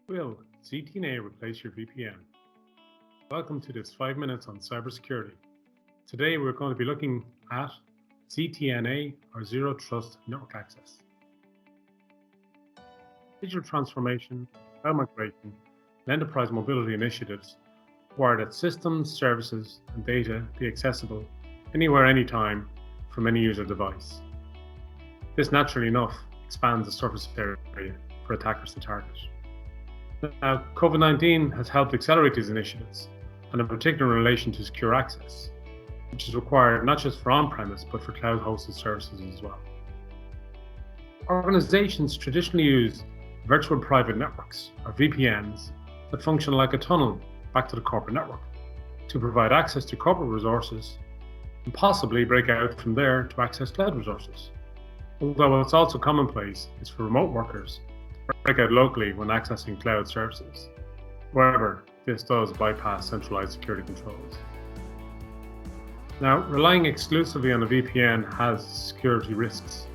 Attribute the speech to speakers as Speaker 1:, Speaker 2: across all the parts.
Speaker 1: Will ZTNA replace your VPN? Welcome to this 5 minutes on cybersecurity. Today we're going to be looking at ZTNA or Zero Trust Network Access. Digital transformation, cloud migration, and enterprise mobility initiatives require that systems, services, and data be accessible anywhere, anytime from any user device. This, naturally enough, expands the surface area for attackers to target. Now, COVID-19 has helped accelerate these initiatives, and in particular in relation to secure access, which is required not just for on-premise, but for cloud-hosted services as well. Organizations traditionally use virtual private networks, or VPNs, that function like a tunnel back to the corporate network to provide access to corporate resources and possibly break out from there to access cloud resources. Although what's also commonplace is for remote workers to break out locally when accessing cloud services. However, this does bypass centralized security controls. Now, relying exclusively on a VPN has security risks,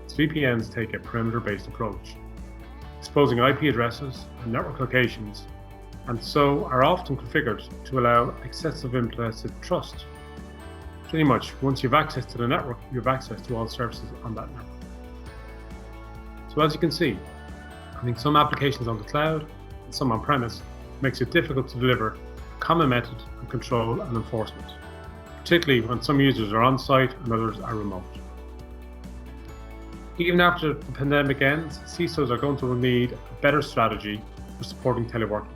Speaker 1: as VPNs take a perimeter-based approach, exposing IP addresses and network locations, and so are often configured to allow excessive implicit trust. Pretty much, once you have access to the network, you have access to all services on that network. So as you can see, having some applications on the cloud and some on-premise makes it difficult to deliver a common method of control and enforcement, particularly when some users are on-site and others are remote. Even after the pandemic ends, CISOs are going to need a better strategy for supporting teleworking,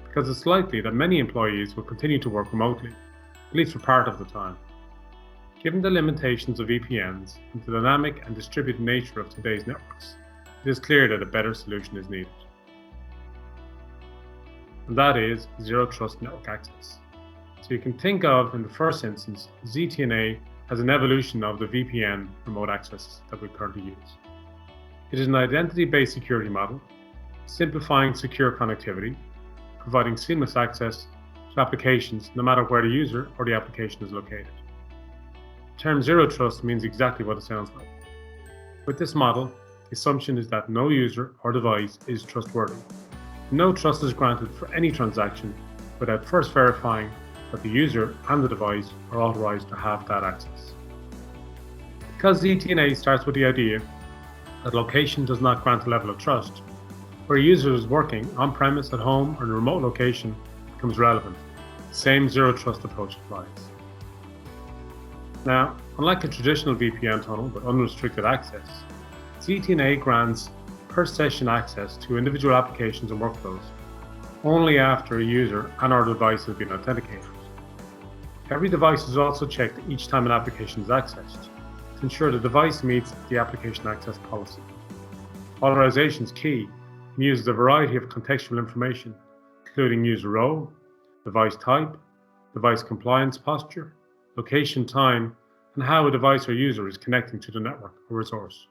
Speaker 1: because it's likely that many employees will continue to work remotely, at least for part of the time. Given the limitations of VPNs and the dynamic and distributed nature of today's networks, it is clear that a better solution is needed. And that is Zero Trust Network Access. So you can think of, in the first instance, ZTNA as an evolution of the VPN remote access that we currently use. It is an identity-based security model, simplifying secure connectivity, providing seamless access to applications no matter where the user or the application is located. The term Zero Trust means exactly what it sounds like. With this model, the assumption is that no user or device is trustworthy. No trust is granted for any transaction without first verifying that the user and the device are authorized to have that access. Because ZTNA starts with the idea that location does not grant a level of trust, where a user is working on-premise, at home, or in a remote location becomes relevant. The same Zero Trust approach applies. Now, unlike a traditional VPN tunnel with unrestricted access, ZTNA grants per-session access to individual applications and workflows only after a user and/or device has been authenticated. Every device is also checked each time an application is accessed to ensure the device meets the application access policy. Authorization is key and uses a variety of contextual information, including user role, device type, device compliance posture, location, time, and how a device or user is connecting to the network or resource.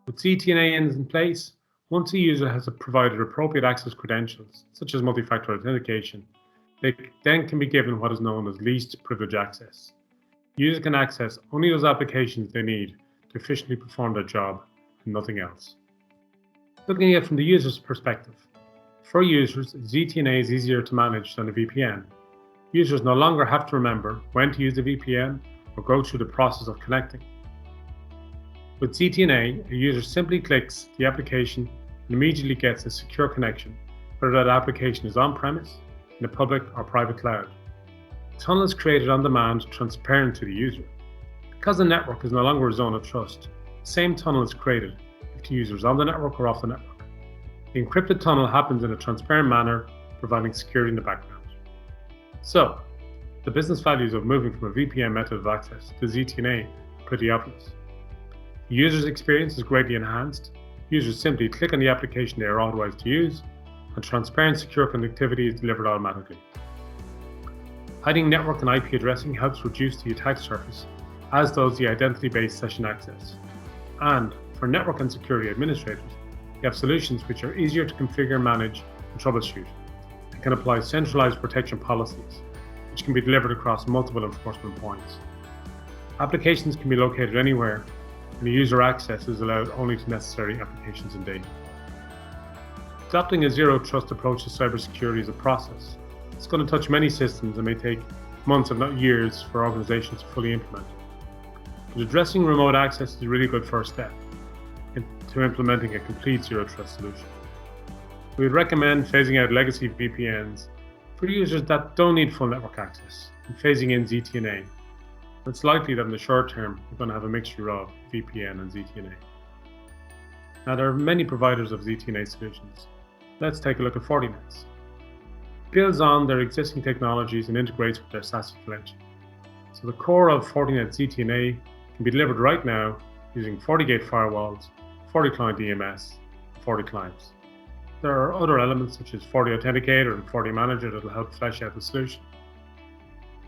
Speaker 1: With ZTNA in place, once a user has provided appropriate access credentials, such as multi-factor authentication, they then can be given what is known as least privilege access. Users can access only those applications they need to efficiently perform their job and nothing else. Looking at it from the user's perspective, for users, ZTNA is easier to manage than a VPN. Users no longer have to remember when to use the VPN or go through the process of connecting. With ZTNA, a user simply clicks the application and immediately gets a secure connection, whether that application is on-premise, in a public or private cloud. The tunnel is created on demand, transparent to the user. Because the network is no longer a zone of trust, the same tunnel is created if the user is on the network or off the network. The encrypted tunnel happens in a transparent manner, providing security in the background. So, the business values of moving from a VPN method of access to ZTNA are pretty obvious. The user's experience is greatly enhanced. Users simply click on the application they are authorized to use, and transparent secure connectivity is delivered automatically. Hiding network and IP addressing helps reduce the attack surface, as does the identity-based session access. And for network and security administrators, you have solutions which are easier to configure, manage, and troubleshoot, and can apply centralized protection policies, which can be delivered across multiple enforcement points. Applications can be located anywhere, and the user access is allowed only to necessary applications and data. Adopting a zero trust approach to cybersecurity is a process. It's going to touch many systems and may take months, if not years, for organizations to fully implement. But addressing remote access is a really good first step to implementing a complete zero trust solution. We would recommend phasing out legacy VPNs for users that don't need full network access and phasing in ZTNA. It's likely that in the short term, we're going to have a mixture of VPN and ZTNA. Now, there are many providers of ZTNA solutions. Let's take a look at Fortinet's. It builds on their existing technologies and integrates with their SASE collection. So the core of Fortinet ZTNA can be delivered right now using FortiGate firewalls, FortiClient EMS, and FortiClients. There are other elements such as FortiAuthenticator and FortiManager that will help flesh out the solution.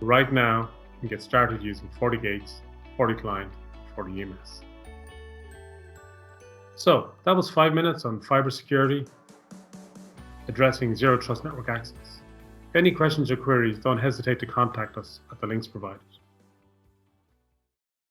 Speaker 1: Right now, you can get started using FortiGates, FortiClient, and FortiEMS. So that was 5 minutes on fiber security, addressing zero trust network access. If any questions or queries, don't hesitate to contact us at the links provided.